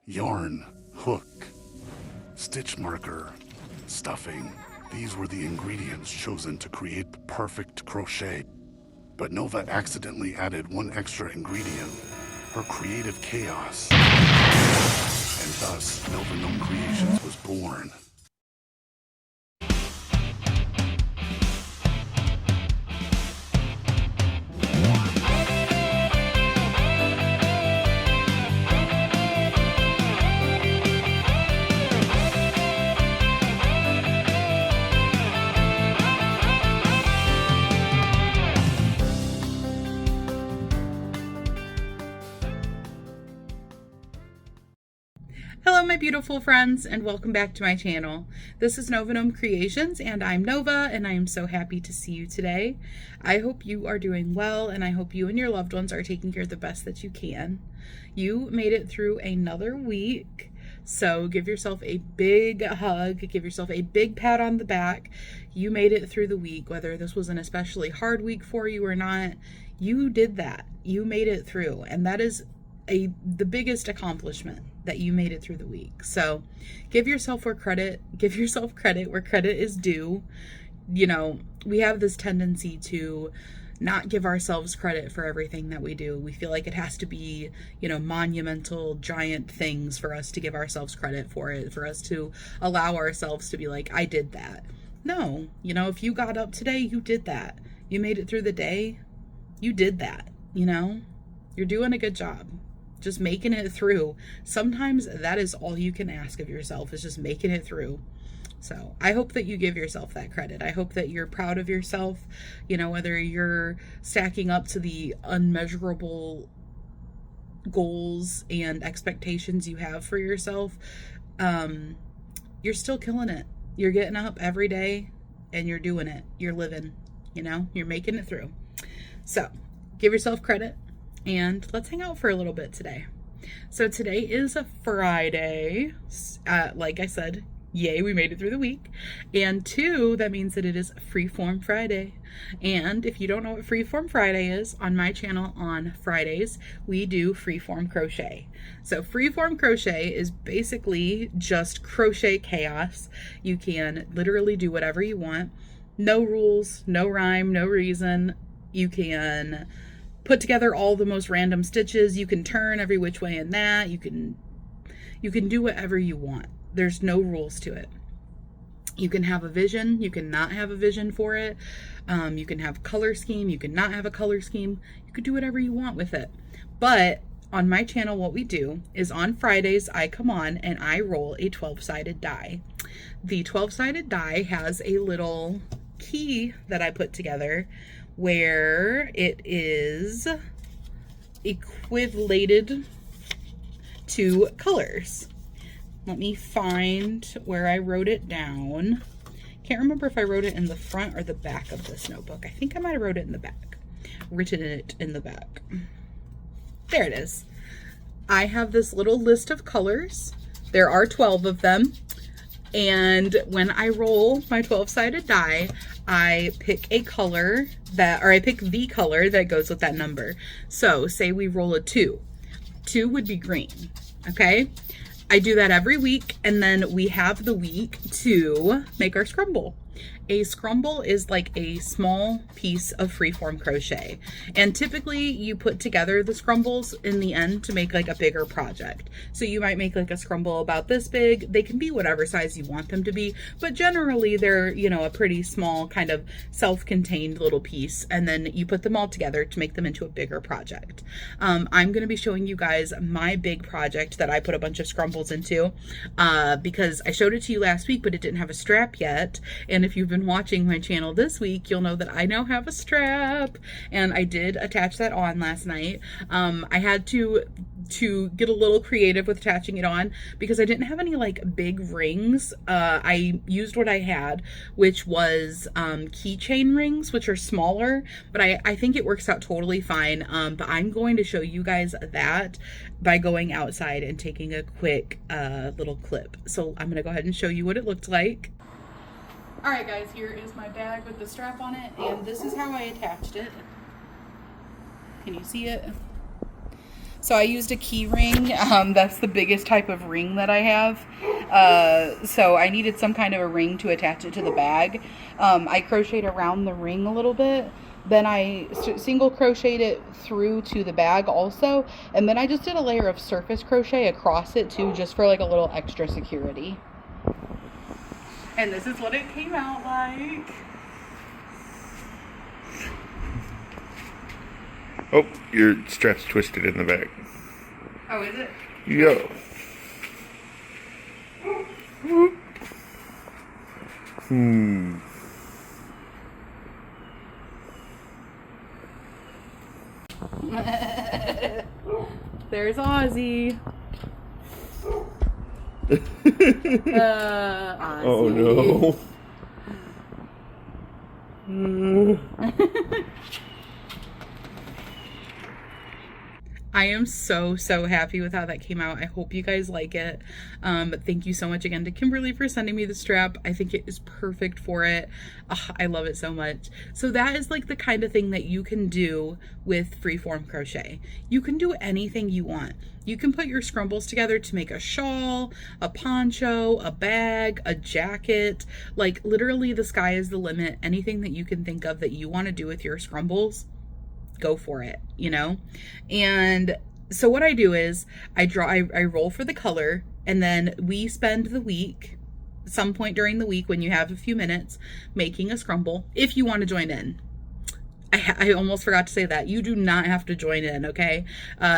yarn, hook, stitch marker, stuffing. These were the ingredients chosen to create the perfect crochet. But Nova accidentally added one extra ingredient, her creative chaos. And thus, Nova Gnome Creations was born. Hello my beautiful friends and welcome back to my channel. This is Nova Gnome Creations and I'm Nova and I am so happy to see you today. I hope you are doing well and I hope you and your loved ones are taking care of the best that you can. You made it through another week, so give yourself a big hug, give yourself a big pat on the back. You made it through the week, whether this was an especially hard week for you or not. You did that. You made it through, and that is the biggest accomplishment, that you made it through the week. So give yourself credit where credit is due. You know, we have this tendency to not give ourselves credit for everything that we do. We feel like it has to be, you know, monumental, giant things for us to give ourselves credit for it, for us to allow ourselves to be like, I did that. No, you know, if you got up today, you did that. You made it through the day, you did that, you know? You're doing a good job. Just making it through. Sometimes that is all you can ask of yourself, is just making it through. So I hope that you give yourself that credit. I hope that you're proud of yourself, you know, whether you're stacking up to the unmeasurable goals and expectations you have for yourself. You're still killing it. You're getting up every day and you're doing it. You're living, you know, you're making it through. So give yourself credit. And let's hang out for a little bit today. So today is a Friday. Like I said, yay, we made it through the week. And 2, that means that it is Freeform Friday. And if you don't know what Freeform Friday is, on my channel on Fridays, we do freeform crochet. So freeform crochet is basically just crochet chaos. You can literally do whatever you want. No rules, no rhyme, no reason. You can put together all the most random stitches. You can turn every which way in that. You can do whatever you want. There's no rules to it. You can have a vision. You can not have a vision for it. You can have color scheme. You can not have a color scheme. You could do whatever you want with it. But on my channel, what we do is on Fridays, I come on and I roll a 12-sided die. The 12-sided die has a little key that I put together where it is equivalated to colors. Let me find where I wrote it down. Can't remember if I wrote it in the front or the back of this notebook. I think I might have wrote it in the back. Written it in the back. There it is. I have this little list of colors. There are 12 of them. And when I roll my 12-sided die, I pick a color I pick the color that goes with that number. So say we roll a 2. 2 would be green, okay? I do that every week, and then we have the week to make our scrumble. A scrumble is like a small piece of freeform crochet, and typically you put together the scrumbles in the end to make like a bigger project. So you might make like a scrumble about this big. They can be whatever size you want them to be, but generally they're, you know, a pretty small kind of self-contained little piece, and then you put them all together to make them into a bigger project. I'm going to be showing you guys my big project that I put a bunch of scrumbles into because I showed it to you last week, but it didn't have a strap yet. And if you've been watching my channel this week, you'll know that I now have a strap, and I did attach that on last night. I had to get a little creative with attaching it on because I didn't have any like big rings. I used what I had, which was keychain rings, which are smaller, but I think it works out totally fine. But I'm going to show you guys that by going outside and taking a quick little clip. So I'm gonna go ahead and show you what it looked like. All right guys, here is my bag with the strap on it, and this is how I attached it. Can you see it? So I used a key ring. That's the biggest type of ring that I have. So I needed some kind of a ring to attach it to the bag. I crocheted around the ring a little bit. Then I single crocheted it through to the bag also. And then I just did a layer of surface crochet across it too, just for like a little extra security. And this is what it came out like. Oh, your strap's twisted in the back. Oh, is it? Yo. There's Ozzy. Ozzy. Oh no. I am so happy with how that came out. I hope you guys like it. Thank you so much again to Kimberly for sending me the strap. I think it is perfect for it. I love it so much. So that is like the kind of thing that you can do with Freeform Crochet. You can do anything you want. You can put your scrumbles together to make a shawl, a poncho, a bag, a jacket. Like literally the sky is the limit. Anything that you can think of that you want to do with your scrumbles, go for it, you know? And so what I do is I roll for the color, and then we spend the week, some point during the week when you have a few minutes, making a scrumble if you want to join in. I almost forgot to say that. You do not have to join in, okay?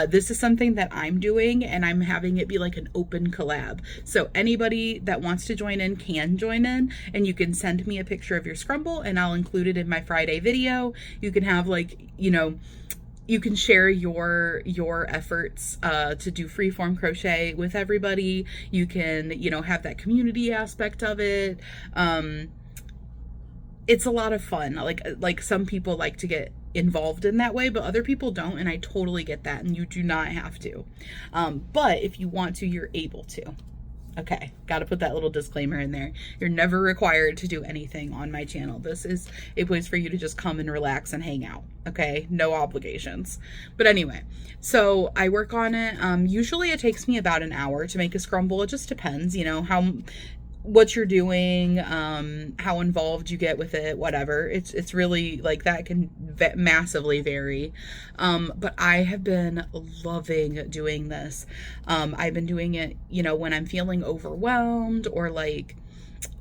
This is something that I'm doing, and I'm having it be like an open collab. So anybody that wants to join in can join in, and you can send me a picture of your scrumble, and I'll include it in my Friday video. You can have like, you know, you can share your efforts to do freeform crochet with everybody. You can, you know, have that community aspect of it. It's a lot of fun. Like some people like to get involved in that way, but other people don't, and I totally get that, and you do not have to. But if you want to, you're able to. Okay, got to put that little disclaimer in there. You're never required to do anything on my channel. This is a place for you to just come and relax and hang out, okay? No obligations. But anyway, so I work on it. Usually it takes me about an hour to make a scrumble. It just depends, you know, what you're doing, how involved you get with it, whatever. It's really like that can massively vary. But I have been loving doing this. I've been doing it, you know, when I'm feeling overwhelmed or like,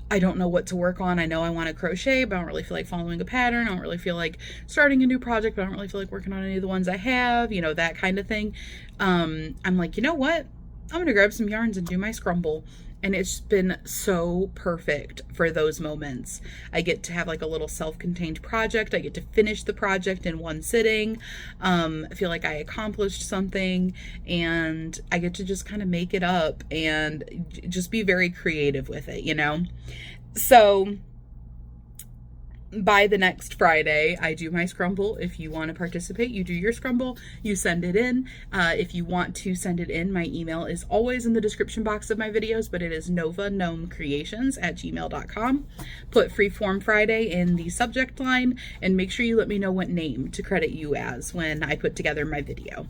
I don't know what to work on. I know I want to crochet, but I don't really feel like following a pattern. I don't really feel like starting a new project, but I don't really feel like working on any of the ones I have, you know, that kind of thing. I'm like, you know what? I'm going to grab some yarns and do my scrumble. And it's been so perfect for those moments. I get to have like a little self-contained project. I get to finish the project in one sitting. I feel like I accomplished something, and I get to just kind of make it up and just be very creative with it, you know? So by the next Friday, I do my scrumble. If you want to participate, you do your scrumble, you send it in. If you want to send it in, my email is always in the description box of my videos, but it is novagnomecreations@gmail.com. Put Freeform Friday in the subject line, and make sure you let me know what name to credit you as when I put together my video.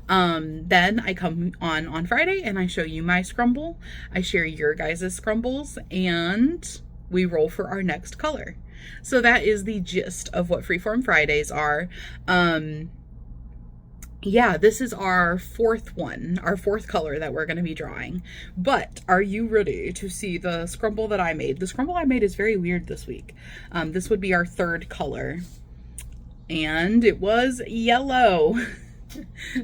Then I come on Friday and I show you my scrumble. I share your guys' scrumbles, and we roll for our next color. So that is the gist of what Freeform Fridays are. Yeah, this is our fourth color that we're going to be drawing. But are you ready to see the scrumble that I made? The scrumble I made is very weird this week. This would be our third color, and it was yellow.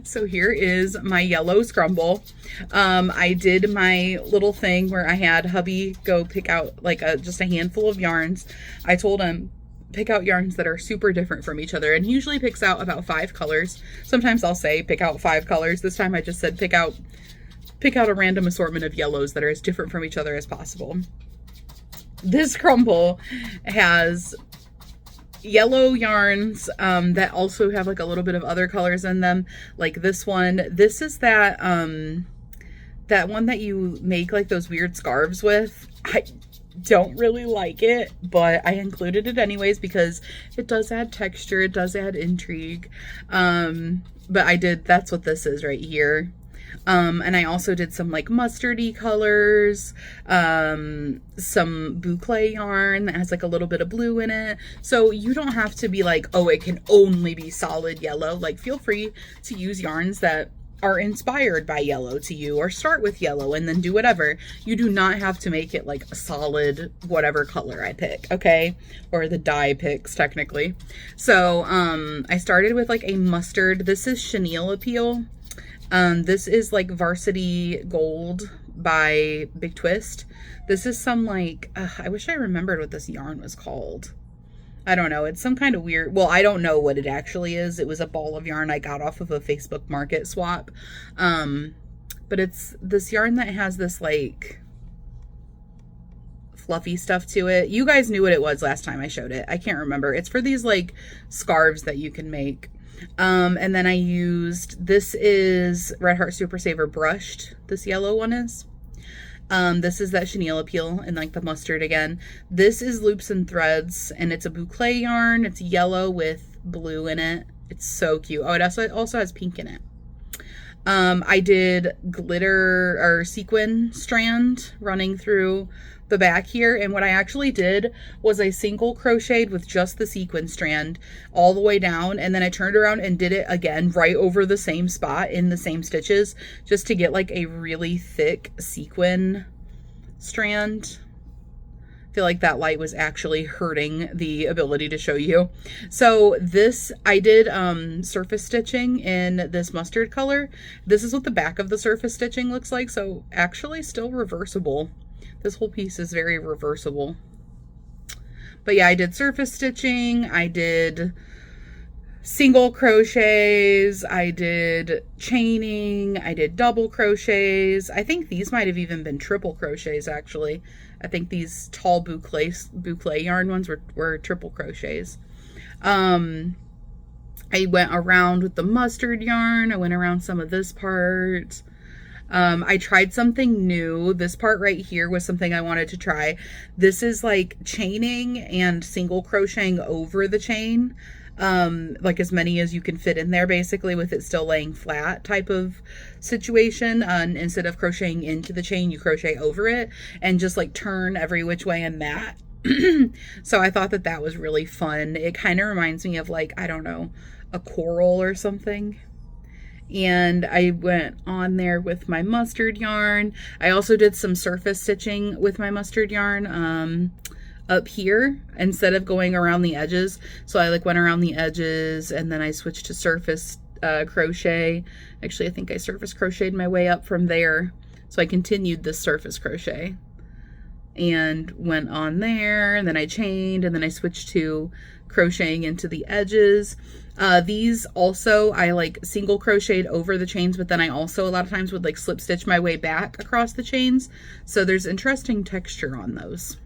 So here is my yellow scrumble. I did my little thing where I had hubby go pick out like just a handful of yarns. I told him pick out yarns that are super different from each other, and he usually picks out about 5 colors. Sometimes I'll say pick out 5 colors. This time I just said pick out a random assortment of yellows that are as different from each other as possible. This scrumble has yellow yarns that also have like a little bit of other colors in them, like this one. This is that that one that you make like those weird scarves with. I don't really like it, but I included it anyways because it does add texture, it does add intrigue. but that's what this is right here. And I also did some like mustardy colors, some boucle yarn that has like a little bit of blue in it. So you don't have to be like, oh, it can only be solid yellow. Like, feel free to use yarns that are inspired by yellow to you, or start with yellow and then do whatever. You do not have to make it like a solid whatever color I pick, okay? Or the dye picks technically. So I started with like a mustard. This is Chenille Appeal. This is like Varsity Gold by Big Twist. This is some like, I wish I remembered what this yarn was called. I don't know. It's some kind of weird, well, I don't know what it actually is. It was a ball of yarn I got off of a Facebook Market swap. But it's this yarn that has this like fluffy stuff to it. You guys knew what it was last time I showed it. I can't remember. It's for these like scarves that you can make. And then I used, this is Red Heart Super Saver brushed. This yellow one is. This is that Chenille Appeal and like the mustard again. This is Loops and Threads, and it's a boucle yarn. It's yellow with blue in it. It's so cute. Oh, it also has pink in it. I did glitter or sequin strand running through the back here, and what I actually did was I single crocheted with just the sequin strand all the way down, and then I turned around and did it again right over the same spot in the same stitches, just to get like a really thick sequin strand. I feel like that light was actually hurting the ability to show you. So this, I did surface stitching in this mustard color. This is what the back of the surface stitching looks like, so actually still reversible. This whole piece is very reversible. But yeah, I did surface stitching, I did single crochets, I did chaining, I did double crochets. I think these might have even been triple crochets actually. I think these tall boucle yarn ones were triple crochets. I went around with the mustard yarn. I went around some of this part. I tried something new. This part right here was something I wanted to try. This is like chaining and single crocheting over the chain. Like as many as you can fit in there basically, with it still laying flat type of situation. Instead of crocheting into the chain, you crochet over it and just like turn every which way in that. So I thought that was really fun. It kind of reminds me of like, I don't know, a coral or something. And I went on there with my mustard yarn. I also did some surface stitching with my mustard yarn up here instead of going around the edges. So I like went around the edges and then I switched to surface crochet. Actually, I think I surface crocheted my way up from there. So I continued this surface crochet and went on there, and then I chained, and then I switched to crocheting into the edges. These also, I like single crocheted over the chains, but then I also a lot of times would like slip stitch my way back across the chains. So there's interesting texture on those.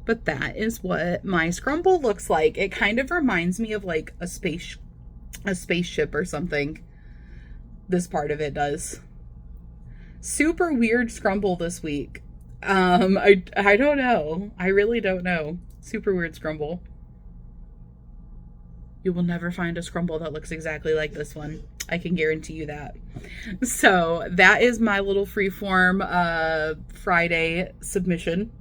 But that is what my scrumble looks like. It kind of reminds me of like a spaceship or something. This part of it does. Super weird scrumble this week. I don't know. I really don't know. Super weird scrumble. You will never find a scrumble that looks exactly like this one. I can guarantee you that. So that is my little Freeform Friday submission.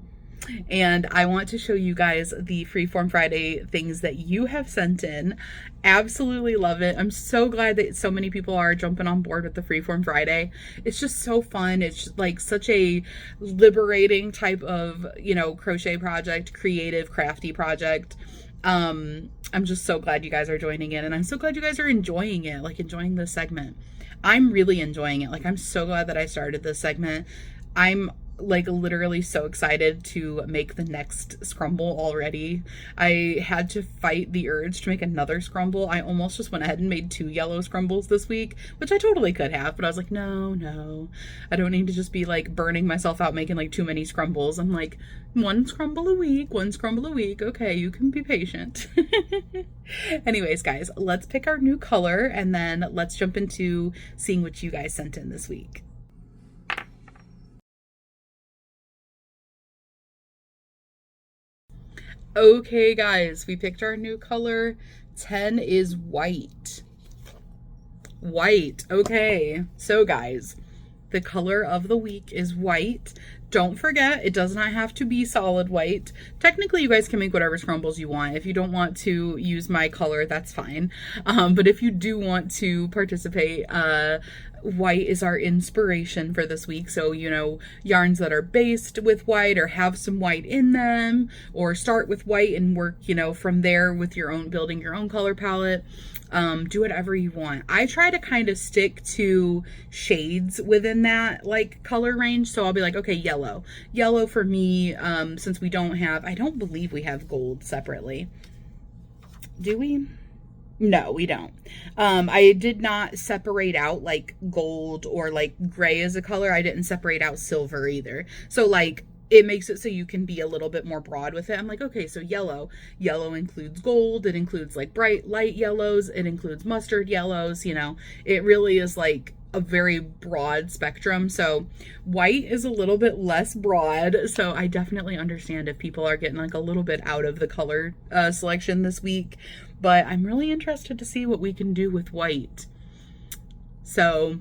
And I want to show you guys the Freeform Friday things that you have sent in. Absolutely love it. I'm so glad that so many people are jumping on board with the Freeform Friday. It's just so fun. It's like such a liberating type of, you know, crochet project, creative, crafty project. I'm just so glad you guys are joining in, and I'm so glad you guys are enjoying it, like enjoying this segment. I'm really enjoying it. Like, I'm so glad that I started this segment. I'm like literally so excited to make the next scrumble already. I had to fight the urge to make another scrumble. I almost just went ahead and made 2 yellow scrumbles this week, which I totally could have, but I was like, no, I don't need to just be like burning myself out making like too many scrumbles. I'm like, 1 scrumble a week. Okay, you can be patient. Anyways, guys, let's pick our new color and then let's jump into seeing what you guys sent in this week. Okay, guys, we picked our new color. 10 is white. White. Okay. So guys, the color of the week is white. Don't forget, it does not have to be solid white. Technically, you guys can make whatever scrumbles you want. If you don't want to use my color, that's fine. But if you do want to participate, white is our inspiration for this week. So, you know, yarns that are based with white or have some white in them, or start with white and work, you know, from there with your own, building your own color palette. Do whatever you want. I try to kind of stick to shades within that like color range. So I'll be like, okay, yellow. Yellow for me, since we don't have, I don't believe we have gold separately. Do we? No, we don't. I did not separate out like gold or like gray as a color. I didn't separate out silver either. So like, it makes it so you can be a little bit more broad with it. I'm like, okay, so yellow includes gold. It includes like bright light yellows. It includes mustard yellows. You know, it really is like a very broad spectrum. So white is a little bit less broad. So I definitely understand if people are getting like a little bit out of the color selection this week, but I'm really interested to see what we can do with white. So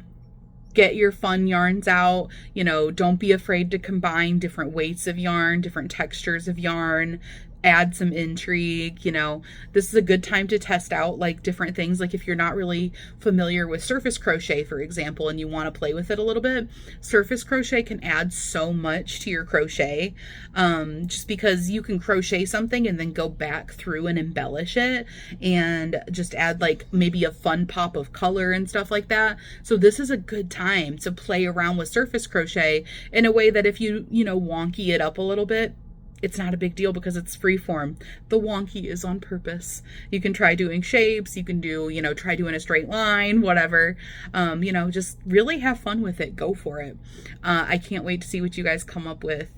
get your fun yarns out. You know, don't be afraid to combine different weights of yarn, different textures of yarn, add some intrigue. You know, this is a good time to test out like different things. Like if you're not really familiar with surface crochet, for example, and you want to play with it a little bit, surface crochet can add so much to your crochet, just because you can crochet something and then go back through and embellish it and just add like maybe a fun pop of color and stuff like that. So this is a good time to play around with surface crochet in a way that if you know, wonky it up a little bit, it's not a big deal because it's freeform. The wonky is on purpose. You can try doing shapes. You can do, you know, try doing a straight line, whatever. You know, just really have fun with it. Go for it. I can't wait to see what you guys come up with.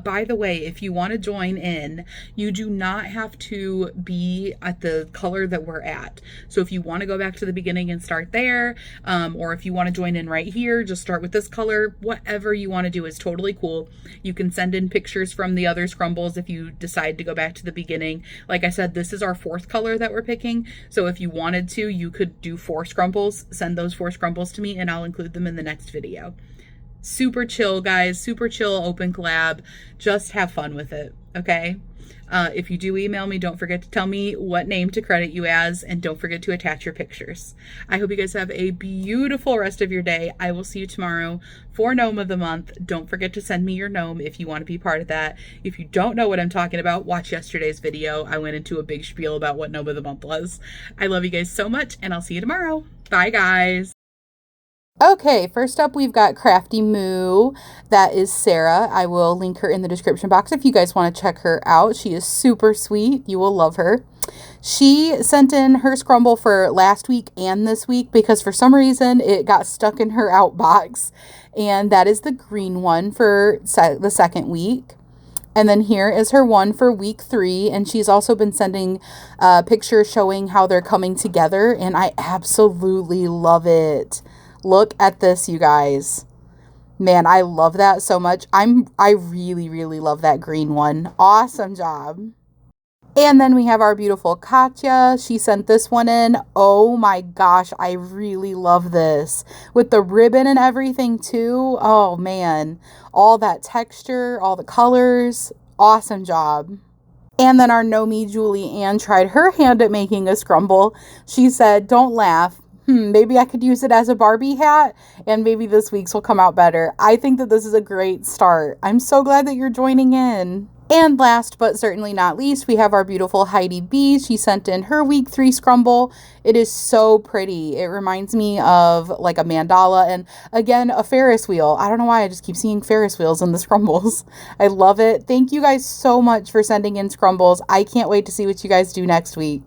By the way, if you want to join in, you do not have to be at the color that we're at. So if you want to go back to the beginning and start there, or if you want to join in right here, just start with this color. Whatever you want to do is totally cool. You can send in pictures from the other scrumbles if you decide to go back to the beginning. Like I said, this is our 4th color that we're picking. So if you wanted to, you could do 4 scrumbles, send those 4 scrumbles to me, and I'll include them in the next video. Super chill, guys. Super chill, open collab. Just have fun with it, okay? If you do email me, don't forget to tell me what name to credit you as, and don't forget to attach your pictures. I hope you guys have a beautiful rest of your day. I will see you tomorrow for Gnome of the Month. Don't forget to send me your gnome if you want to be part of that. If you don't know what I'm talking about, watch yesterday's video. I went into a big spiel about what Gnome of the Month was. I love you guys so much, and I'll see you tomorrow. Bye, guys. Okay, first up we've got Crafty Moo. That is Sarah. I will link her in the description box if you guys want to check her out. She is super sweet. You will love her. She sent in her scrumble for last week and this week because for some reason it got stuck in her outbox. And that is the green one for the second week. And then here is her one for week 3. And she's also been sending pictures showing how they're coming together. And I absolutely love it. Look at this, you guys. Man, I love that so much. I really, really love that green one. Awesome job. And then we have our beautiful Katya. She sent this one in. Oh my gosh, I really love this. With the ribbon and everything too. Oh man. All that texture, all the colors. Awesome job. And then our Gnomie Julie Ann tried her hand at making a scrumble. She said, don't laugh. Maybe I could use it as a Barbie hat, and maybe this week's will come out better. I think that this is a great start. I'm so glad that you're joining in. And last but certainly not least, we have our beautiful Heidi B. She sent in her week 3 scrumble. It is so pretty. It reminds me of like a mandala and again, a Ferris wheel. I don't know why I just keep seeing Ferris wheels in the scrumbles. I love it. Thank you guys so much for sending in scrumbles. I can't wait to see what you guys do next week.